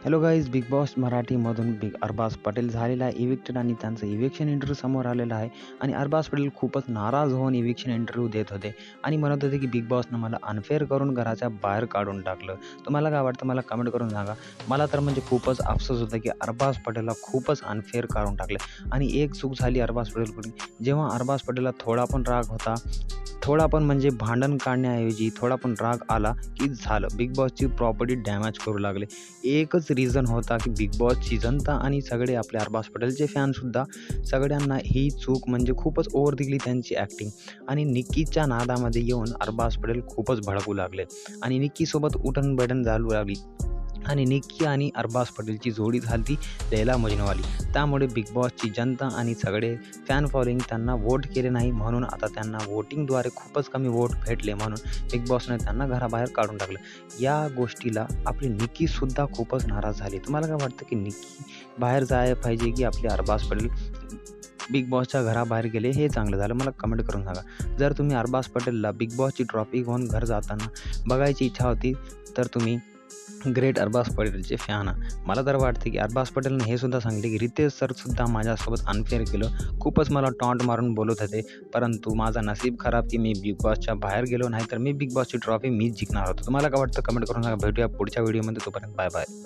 Hello guys, big boss मराठीमधून अरबाज पटेल झालेला आहे इविक्टेड आणि त्यांचं इविक्शन इंटरव्ह्यू समोर आलेला आहे. आणि अरबाज पटेल खूपच नाराज होऊन इविक्शन इंटरव्ह्यू देत होते आणि म्हणत होते की बिग बॉसनं मला अनफेअर करून घराच्या बाहेर काढून टाकलं. तुम्हाला काय वाटतं मला कमेंट करून सांगा. मला तर म्हणजे खूपच अफसोस होता की अरबाज पटेलला खूपच अनफेअर काढून टाकले. आणि एक चूक झाली अरबाज पटेलकडून. जेव्हा अरबाज पटेलला थोडा पण राग होता, थोडा पण म्हणजे भांडण काढण्याऐवजी थोडा पण राग आला की झालं, बिग बॉसची प्रॉपर्टी डॅमेज करू लागले. एकच रिझन होता की बिग बॉसची जनता आणि सगळे आपले अरबाज पटेलचे फॅनसुद्धा सगळ्यांना ही चूक म्हणजे खूपच ओव्हर दिली त्यांची ॲक्टिंग. आणि निक्कीच्या नादामध्ये येऊन अरबाज पटेल खूपच भडकू लागले आणि निक्कीसोबत उठण-बैठण चालू लागली. आणि निक्की आणि अरबाज पटेलची जोडी झाली लैला मजनूवाली. त्यामुळे बिग बॉसची जनता आणि सगळे फॅन फॉलोइंग त्यांना वोट केले नाही, म्हणून आता त्यांना वोटिंगद्वारे खूपच कमी वोट भेटले, म्हणून बिग बॉसने त्यांना घराबाहेर काढून टाकलं. या गोष्टीला आपली निक्कीसुद्धा खूपच नाराज झाली. तुम्हाला काय वाटतं की निक्की बाहेर जायला पाहिजे की आपले अरबाज पटेल बिग बॉसच्या घराबाहेर गेले हे चांगलं झालं? मला कमेंट करून सांगा. जर तुम्ही अरबाज पटेलला बिग बॉसची ट्रॉफी घेऊन घर जाताना बघायची इच्छा होती तर तुम्ही ग्रेट अरबाज पटेलचे फॅन आहात. मला तर वाटते की अरबाज पटेलने हे सुद्धा सांगितले की रितेश सरसुद्धा माझ्यासोबत अनफेअर केलं. खूपच मला टॉन्ट मारून बोलत होते, परंतु माझा नसीब खराब की मी बिग बॉसच्या बाहेर गेलो, नाही तर मी बिग बॉसची ट्रॉफी मीच जिंकणार होतो. तुम्हाला काय वाटतं कमेंट करून सांगा. भेटूया पुढच्या व्हिडिओमध्ये. तोपर्यंत बाय बाय.